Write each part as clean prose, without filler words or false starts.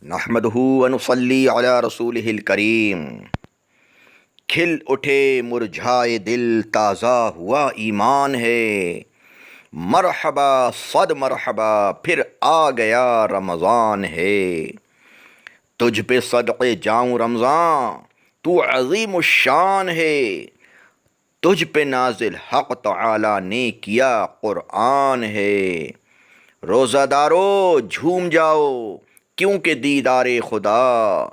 نحمدہ ونصلی علی رسولہ الکریم۔ کھل اٹھے مرجھائے دل، تازہ ہوا ایمان ہے۔ مرحبا صد مرحبا، پھر آ گیا رمضان ہے۔ تجھ پہ صدقے جاؤں رمضان، تو عظیم الشان ہے۔ تجھ پہ نازل حق تعالی نے کیا قرآن ہے۔ روزہ دارو جھوم جاؤ کیونکہ دیدار خدا،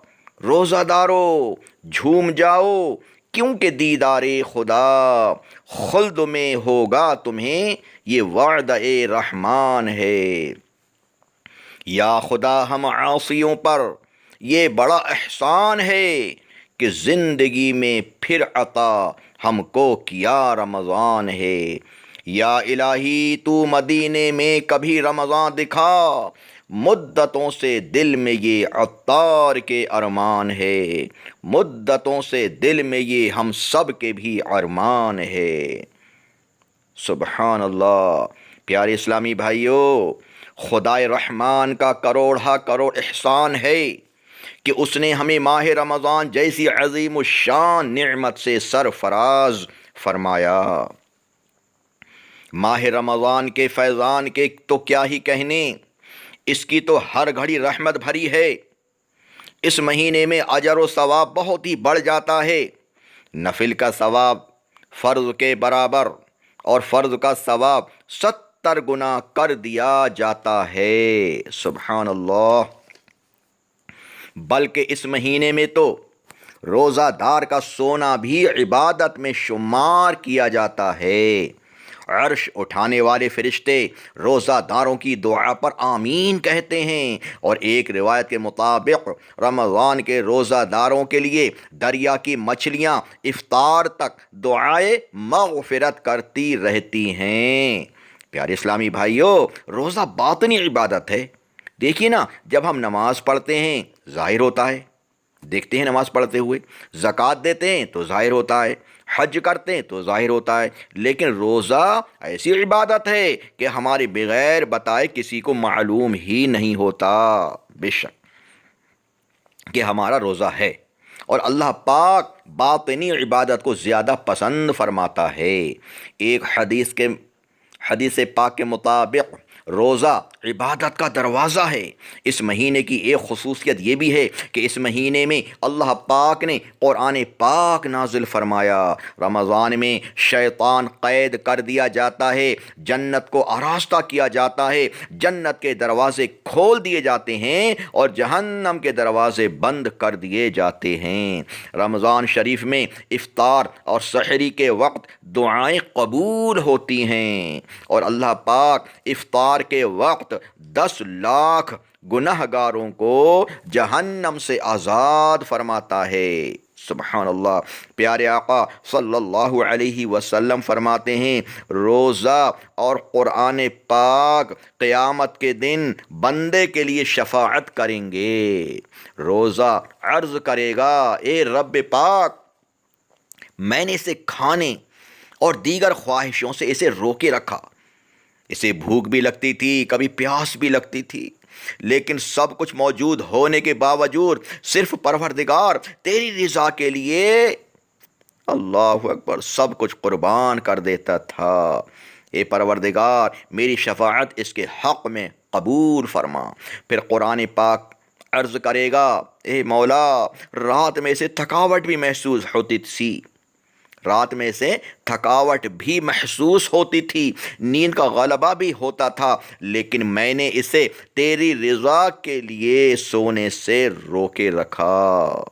روزہ دارو جھوم جاؤ کیونکہ دیدار خدا۔ خلد میں ہوگا تمہیں یہ وعدہ رحمان ہے۔ یا خدا ہم عاصیوں پر یہ بڑا احسان ہے کہ زندگی میں پھر عطا ہم کو کیا رمضان ہے۔ یا الہی تو مدینے میں کبھی رمضان دکھا، مدتوں سے دل میں یہ عطار کے ارمان ہے۔ مدتوں سے دل میں یہ ہم سب کے بھی ارمان ہے۔ سبحان اللہ۔ پیارے اسلامی بھائیو، خدائے رحمان کا کروڑہ کروڑ احسان ہے کہ اس نے ہمیں ماہ رمضان جیسی عظیم الشان نعمت سے سرفراز فرمایا۔ ماہ رمضان کے فیضان کے تو کیا ہی کہنے، اس کی تو ہر گھڑی رحمت بھری ہے۔ اس مہینے میں اجر و ثواب بہت ہی بڑھ جاتا ہے۔ نفل کا ثواب فرض کے برابر اور فرض کا ثواب 70 گنا کر دیا جاتا ہے۔ سبحان اللہ۔ بلکہ اس مہینے میں تو روزہ دار کا سونا بھی عبادت میں شمار کیا جاتا ہے۔ عرش اٹھانے والے فرشتے روزہ داروں کی دعا پر آمین کہتے ہیں، اور ایک روایت کے مطابق رمضان کے روزہ داروں کے لیے دریا کی مچھلیاں افطار تک دعائے مغفرت کرتی رہتی ہیں۔ پیارے اسلامی بھائیو، روزہ باطنی عبادت ہے۔ دیکھیے نا، جب ہم نماز پڑھتے ہیں ظاہر ہوتا ہے، دیکھتے ہیں نماز پڑھتے ہوئے، زکوٰۃ دیتے ہیں تو ظاہر ہوتا ہے، حج کرتے ہیں تو ظاہر ہوتا ہے۔ لیکن روزہ ایسی عبادت ہے کہ ہمارے بغیر بتائے کسی کو معلوم ہی نہیں ہوتا بے شک کہ ہمارا روزہ ہے، اور اللہ پاک باطنی عبادت کو زیادہ پسند فرماتا ہے۔ ایک حدیث پاک کے مطابق روزہ عبادت کا دروازہ ہے۔ اس مہینے کی ایک خصوصیت یہ بھی ہے کہ اس مہینے میں اللہ پاک نے قرآن پاک نازل فرمایا۔ رمضان میں شیطان قید کر دیا جاتا ہے، جنت کو آراستہ کیا جاتا ہے، جنت کے دروازے کھول دیے جاتے ہیں اور جہنم کے دروازے بند کر دیے جاتے ہیں۔ رمضان شریف میں افطار اور سحری کے وقت دعائیں قبول ہوتی ہیں، اور اللہ پاک افطار کے وقت 10 لاکھ گناہ گاروں کو جہنم سے آزاد فرماتا ہے۔ سبحان اللہ۔ پیارے آقا صلی اللہ علیہ وسلم فرماتے ہیں، روزہ اور قرآن پاک قیامت کے دن بندے کے لیے شفاعت کریں گے۔ روزہ عرض کرے گا، اے رب پاک، میں نے اسے کھانے اور دیگر خواہشوں سے اسے روکے رکھا۔ اسے بھوک بھی لگتی تھی، کبھی پیاس بھی لگتی تھی، لیکن سب کچھ موجود ہونے کے باوجود صرف پروردگار تیری رضا کے لیے اللہ اکبر سب کچھ قربان کر دیتا تھا۔ اے پروردگار، میری شفاعت اس کے حق میں قبول فرما۔ پھر قرآن پاک عرض کرے گا، اے مولا، رات میں سے تھکاوٹ بھی محسوس ہوتی تھی، رات میں سے تھکاوٹ بھی محسوس ہوتی تھی، نیند کا غلبہ بھی ہوتا تھا، لیکن میں نے اسے تیری رضا کے لیے سونے سے روکے رکھا۔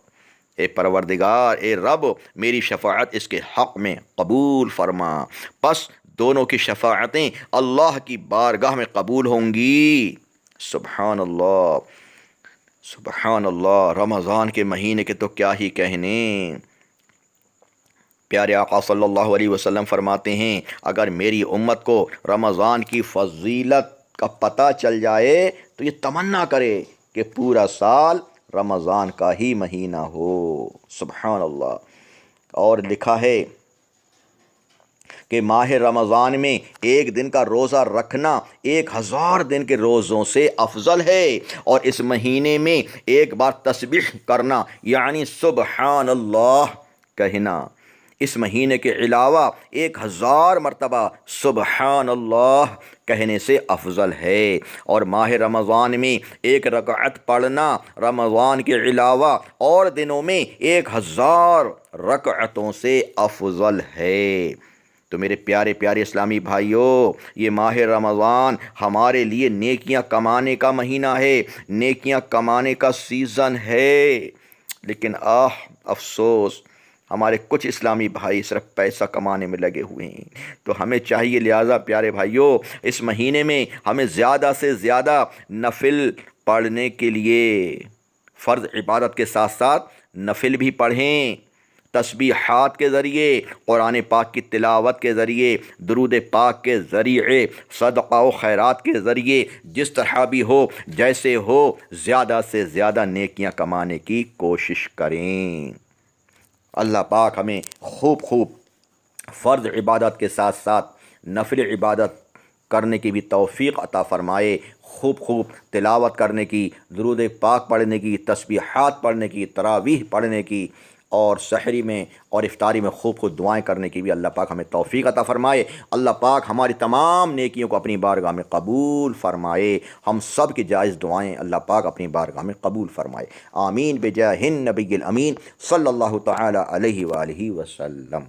اے پروردگار، اے رب، میری شفاعت اس کے حق میں قبول فرما۔ پس دونوں کی شفاعتیں اللہ کی بارگاہ میں قبول ہوں گی۔ سبحان اللہ، سبحان اللہ۔ رمضان کے مہینے کے تو کیا ہی کہنے۔ پیارے آقا صلی اللہ علیہ وسلم فرماتے ہیں، اگر میری امت کو رمضان کی فضیلت کا پتہ چل جائے تو یہ تمنا کرے کہ پورا سال رمضان کا ہی مہینہ ہو۔ سبحان اللہ۔ اور لکھا ہے کہ ماہ رمضان میں ایک دن کا روزہ رکھنا 1000 دن کے روزوں سے افضل ہے، اور اس مہینے میں ایک بار تسبیح کرنا یعنی سبحان اللہ کہنا اس مہینے کے علاوہ 1000 مرتبہ سبحان اللہ کہنے سے افضل ہے، اور ماہ رمضان میں ایک رکعت پڑھنا رمضان کے علاوہ اور دنوں میں 1000 رکعتوں سے افضل ہے۔ تو میرے پیارے پیارے اسلامی بھائیوں، یہ ماہ رمضان ہمارے لیے نیکیاں کمانے کا مہینہ ہے، نیکیاں کمانے کا سیزن ہے، لیکن افسوس ہمارے کچھ اسلامی بھائی صرف پیسہ کمانے میں لگے ہوئے ہیں۔ تو ہمیں چاہیے لہٰذا پیارے بھائیوں، اس مہینے میں ہمیں زیادہ سے زیادہ نفل پڑھنے کے لیے فرض عبادت کے ساتھ ساتھ نفل بھی پڑھیں، تسبیحات کے ذریعے، قرآن پاک کی تلاوت کے ذریعے، درود پاک کے ذریعے، صدقہ و خیرات کے ذریعے، جس طرح بھی ہو جیسے ہو زیادہ سے زیادہ نیکیاں کمانے کی کوشش کریں۔ اللہ پاک ہمیں خوب فرض عبادت کے ساتھ ساتھ نفل عبادت کرنے کی بھی توفیق عطا فرمائے، خوب تلاوت کرنے کی، درود پاک پڑھنے کی، تسبیحات پڑھنے کی، تراویح پڑھنے کی، اور سحری میں اور افطاری میں خوب دعائیں کرنے کی بھی اللہ پاک ہمیں توفیق عطا فرمائے۔ اللہ پاک ہماری تمام نیکیوں کو اپنی بارگاہ میں قبول فرمائے، ہم سب کی جائز دعائیں اللہ پاک اپنی بارگاہ میں قبول فرمائے، آمین بجاہ النبی الامین صلی اللہ تعالی علیہ وآلہ وسلم۔